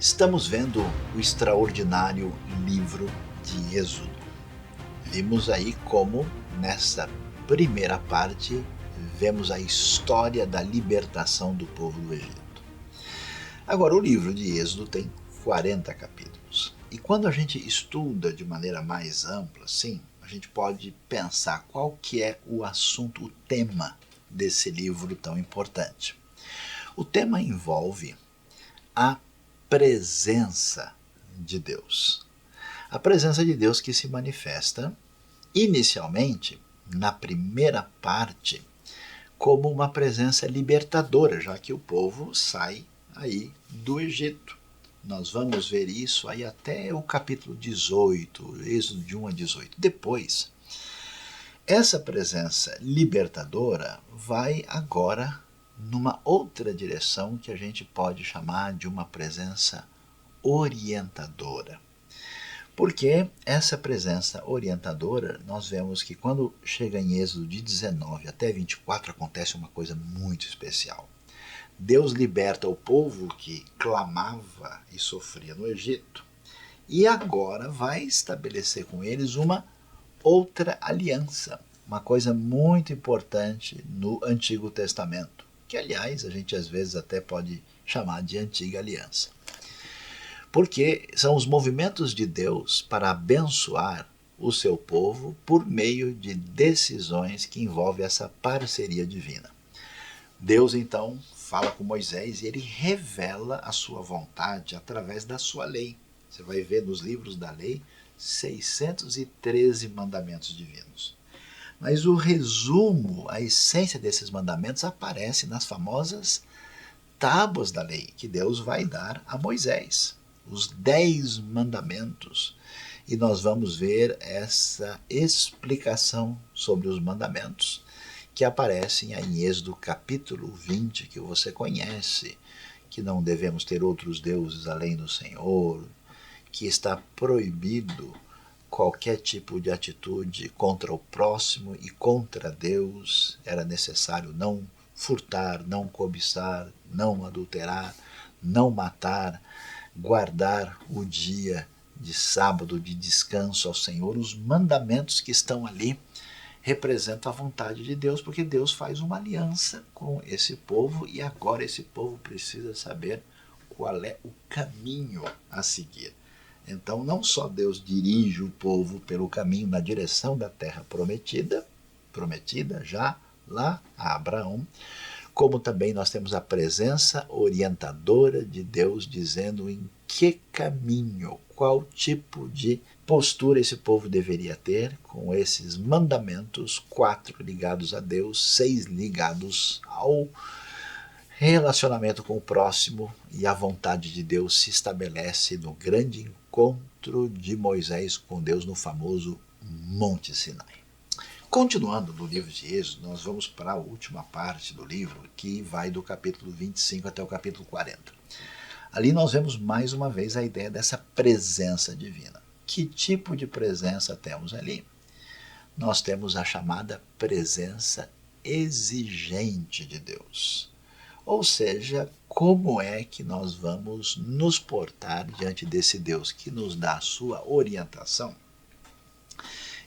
Estamos vendo o extraordinário livro de Êxodo. Vimos aí como, nessa primeira parte, vemos a história da libertação do povo do Egito. Agora, o livro de Êxodo tem 40 capítulos. E quando a gente estuda de maneira mais ampla, sim, a gente pode pensar qual que é o assunto, o tema desse livro tão importante. O tema envolve a presença de Deus. A presença de Deus que se manifesta inicialmente na primeira parte como uma presença libertadora, já que o povo sai aí do Egito. Nós vamos ver isso aí até o capítulo 18, Êxodo de 1 a 18. Depois, essa presença libertadora vai agora numa outra direção que a gente pode chamar de uma presença orientadora. Porque essa presença orientadora, nós vemos que quando chega em Êxodo de 19 até 24, acontece uma coisa muito especial. Deus liberta o povo que clamava e sofria no Egito, e agora vai estabelecer com eles uma outra aliança, uma coisa muito importante no Antigo Testamento, que aliás a gente às vezes até pode chamar de Antiga Aliança. Porque são os movimentos de Deus para abençoar o seu povo por meio de decisões que envolvem essa parceria divina. Deus então fala com Moisés e ele revela a sua vontade através da sua lei. Você vai ver nos livros da lei 613 mandamentos divinos. Mas o resumo, a essência desses mandamentos aparece nas famosas tábuas da lei que Deus vai dar a Moisés. Os 10 mandamentos. E nós vamos ver essa explicação sobre os mandamentos que aparecem em Êxodo capítulo 20, que você conhece, que não devemos ter outros deuses além do Senhor, que está proibido qualquer tipo de atitude contra o próximo e contra Deus. Era necessário não furtar, não cobiçar, não adulterar, não matar, guardar o dia de sábado de descanso ao Senhor. Os mandamentos que estão ali representam a vontade de Deus, porque Deus faz uma aliança com esse povo e agora esse povo precisa saber qual é o caminho a seguir. Então não só Deus dirige o povo pelo caminho na direção da terra prometida já lá a Abraão, como também nós temos a presença orientadora de Deus dizendo em que caminho, qual tipo de postura esse povo deveria ter com esses mandamentos, 4 ligados a Deus, 6 ligados ao relacionamento com o próximo, e a vontade de Deus se estabelece no grande encontro de Moisés com Deus no famoso Monte Sinai. Continuando no livro de Êxodo, nós vamos para a última parte do livro, que vai do capítulo 25 até o capítulo 40. Ali nós vemos mais uma vez a ideia dessa presença divina. Que tipo de presença temos ali? Nós temos a chamada presença exigente de Deus. Ou seja, como é que nós vamos nos portar diante desse Deus que nos dá a sua orientação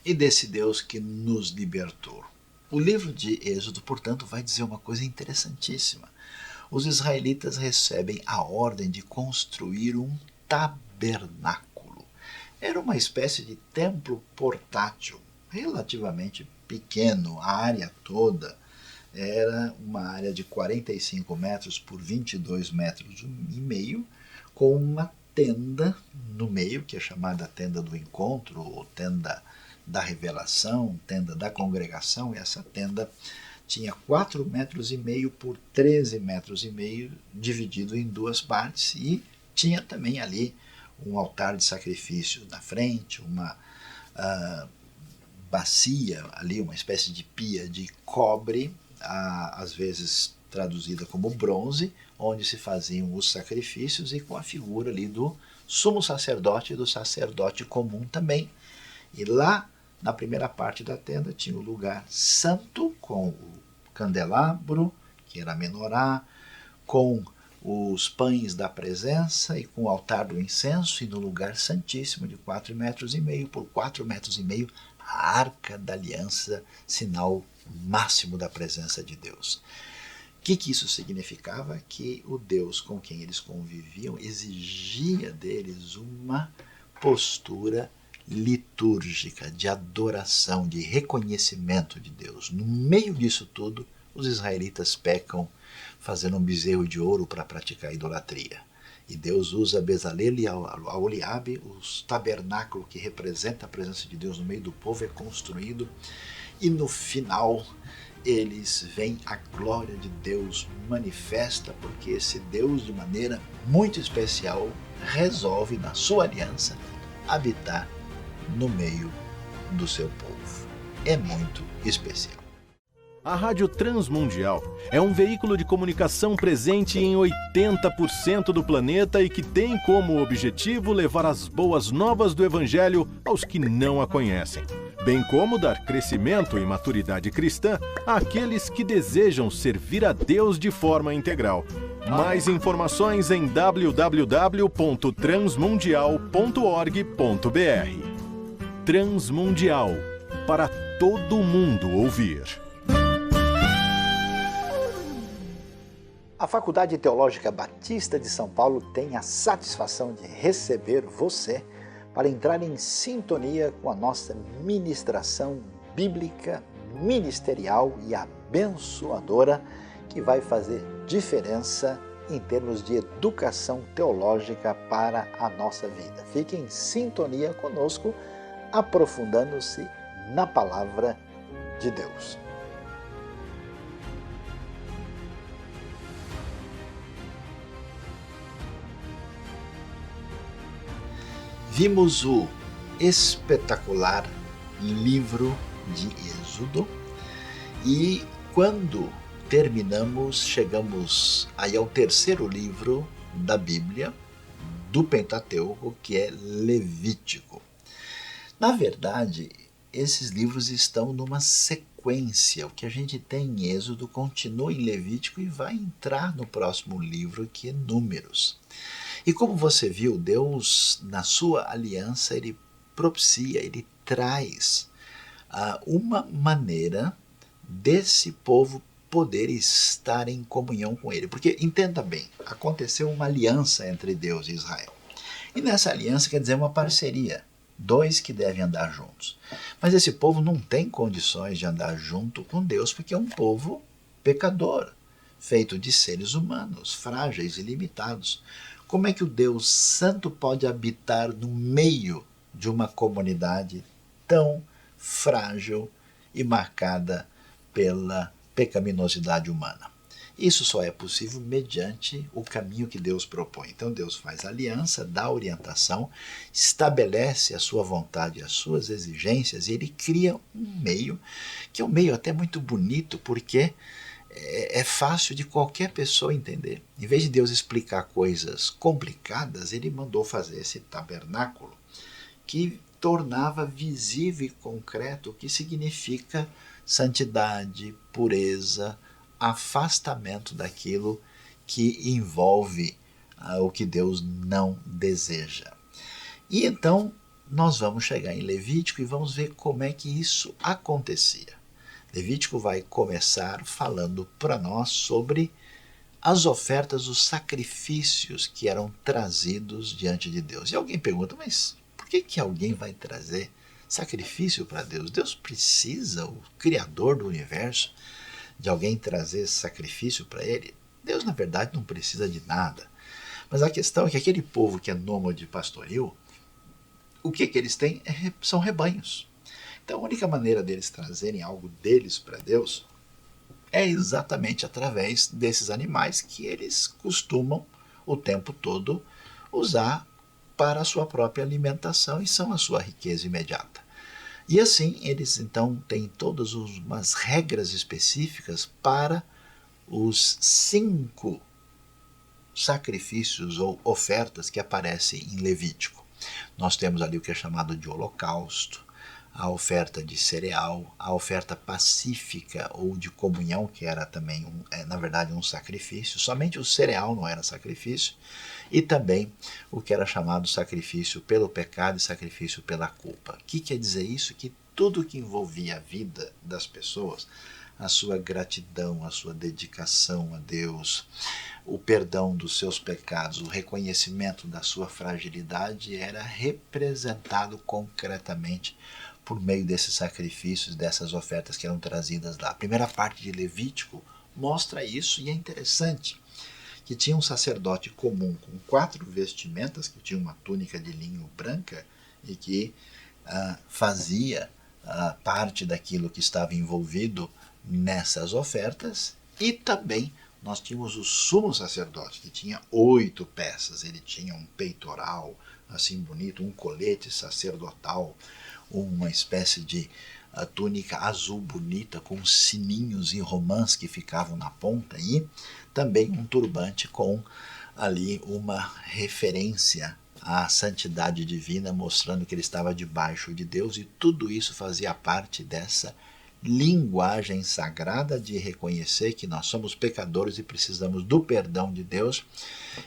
e desse Deus que nos libertou? O livro de Êxodo, portanto, vai dizer uma coisa interessantíssima. Os israelitas recebem a ordem de construir um tabernáculo. Era uma espécie de templo portátil, relativamente pequeno, a área toda era uma área de 45 metros por 22 metros e meio, com uma tenda no meio, que é chamada tenda do encontro, ou tenda da revelação, tenda da congregação, e essa tenda tinha 4 metros e meio por 13 metros e meio, dividido em 2 partes, e tinha também ali um altar de sacrifício na frente, uma bacia ali, uma espécie de pia de cobre, às vezes traduzida como bronze, onde se faziam os sacrifícios, e com a figura ali do sumo sacerdote e do sacerdote comum também. E lá na primeira parte da tenda tinha o lugar santo, com o candelabro, que era a menorá, com os pães da presença e com o altar do incenso, e no lugar santíssimo de 4,5 metros por 4,5 metros, a arca da aliança, sinal máximo da presença de Deus. O que isso significava? Que o Deus com quem eles conviviam exigia deles uma postura litúrgica, de adoração, de reconhecimento de Deus. No meio disso tudo, os israelitas pecam fazendo um bezerro de ouro para praticar idolatria. E Deus usa Bezalel e Aholiabe, os tabernáculos que representa a presença de Deus no meio do povo, é construído, e no final eles veem a glória de Deus manifesta, porque esse Deus, de maneira muito especial, resolve, na sua aliança, habitar no meio do seu povo. É muito especial. A Rádio Transmundial é um veículo de comunicação presente em 80% do planeta e que tem como objetivo levar as boas novas do Evangelho aos que não a conhecem, bem como dar crescimento e maturidade cristã àqueles que desejam servir a Deus de forma integral. Mais informações em www.transmundial.org.br. Transmundial, para todo mundo ouvir. A Faculdade Teológica Batista de São Paulo tem a satisfação de receber você para entrar em sintonia com a nossa ministração bíblica, ministerial e abençoadora, que vai fazer diferença em termos de educação teológica para a nossa vida. Fique em sintonia conosco, aprofundando-se na Palavra de Deus. Vimos o espetacular livro de Êxodo e quando terminamos, chegamos aí ao terceiro livro da Bíblia, do Pentateuco, que é Levítico. Na verdade, esses livros estão numa sequência. O que a gente tem em Êxodo continua em Levítico e vai entrar no próximo livro, que é Números. E como você viu, Deus, na sua aliança, ele propicia, ele traz uma maneira desse povo poder estar em comunhão com ele. Porque, entenda bem, aconteceu uma aliança entre Deus e Israel. E nessa aliança quer dizer uma parceria, dois que devem andar juntos. Mas esse povo não tem condições de andar junto com Deus, porque é um povo pecador, feito de seres humanos, frágeis e limitados. Como é que o Deus Santo pode habitar no meio de uma comunidade tão frágil e marcada pela pecaminosidade humana? Isso só é possível mediante o caminho que Deus propõe. Então Deus faz aliança, dá orientação, estabelece a sua vontade, as suas exigências, e ele cria um meio, que é um meio até muito bonito, porque é fácil de qualquer pessoa entender. Em vez de Deus explicar coisas complicadas, ele mandou fazer esse tabernáculo que tornava visível e concreto o que significa santidade, pureza, afastamento daquilo que envolve o que Deus não deseja. E então nós vamos chegar em Levítico e vamos ver como é que isso acontecia. Levítico vai começar falando para nós sobre as ofertas, os sacrifícios que eram trazidos diante de Deus. E alguém pergunta, mas por que alguém vai trazer sacrifício para Deus? Deus precisa, o Criador do universo, de alguém trazer sacrifício para ele? Deus, na verdade, não precisa de nada. Mas a questão é que aquele povo que é nômade pastoril, o que eles têm são rebanhos. Então a única maneira deles trazerem algo deles para Deus é exatamente através desses animais que eles costumam o tempo todo usar para a sua própria alimentação e são a sua riqueza imediata. E assim eles então têm todas umas regras específicas para os 5 sacrifícios ou ofertas que aparecem em Levítico. Nós temos ali o que é chamado de holocausto, a oferta de cereal, a oferta pacífica ou de comunhão, que era também, na verdade, um sacrifício. Somente o cereal não era sacrifício. E também o que era chamado sacrifício pelo pecado e sacrifício pela culpa. O que quer dizer isso? Que tudo que envolvia a vida das pessoas, a sua gratidão, a sua dedicação a Deus, o perdão dos seus pecados, o reconhecimento da sua fragilidade era representado concretamente por meio desses sacrifícios, dessas ofertas que eram trazidas lá. A primeira parte de Levítico mostra isso e é interessante que tinha um sacerdote comum com 4 vestimentas, que tinha uma túnica de linho branca e que fazia parte daquilo que estava envolvido nessas ofertas, e também nós tínhamos o sumo sacerdote, que tinha 8 peças. Ele tinha um peitoral assim bonito, um colete sacerdotal, uma espécie de túnica azul bonita com sininhos e romãs que ficavam na ponta, e também um turbante com ali uma referência à santidade divina, mostrando que ele estava debaixo de Deus, e tudo isso fazia parte dessa linguagem sagrada de reconhecer que nós somos pecadores e precisamos do perdão de Deus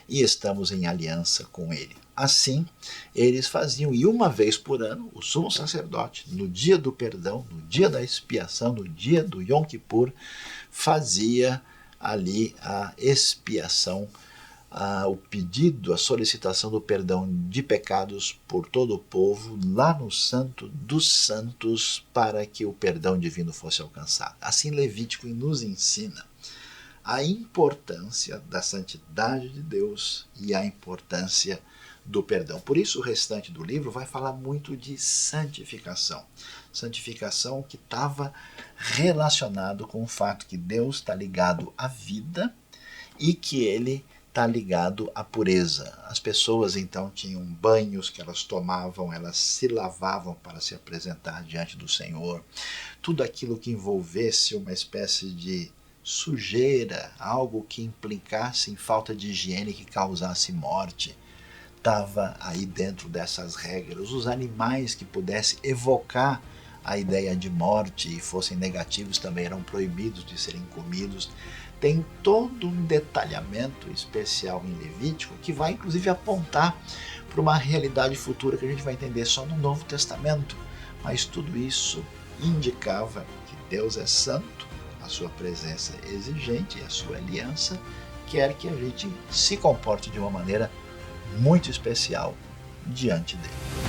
e estamos em aliança com Ele. Assim, eles faziam, e uma vez por ano, o sumo sacerdote, no dia do perdão, no dia da expiação, no dia do Yom Kippur, fazia ali a expiação, o pedido, a solicitação do perdão de pecados por todo o povo, lá no Santo dos Santos, para que o perdão divino fosse alcançado. Assim, Levítico nos ensina a importância da santidade de Deus e a importância do perdão. Por isso, o restante do livro vai falar muito de santificação. Santificação que estava relacionado com o fato que Deus está ligado à vida e que Ele está ligado à pureza. As pessoas então tinham banhos que elas tomavam, elas se lavavam para se apresentar diante do Senhor. Tudo aquilo que envolvesse uma espécie de sujeira, algo que implicasse em falta de higiene que causasse morte, estava aí dentro dessas regras. Os animais que pudessem evocar a ideia de morte e fossem negativos também eram proibidos de serem comidos. Tem todo um detalhamento especial em Levítico que vai inclusive apontar para uma realidade futura que a gente vai entender só no Novo Testamento. Mas tudo isso indicava que Deus é santo, a sua presença é exigente e a sua aliança quer que a gente se comporte de uma maneira muito especial diante dele.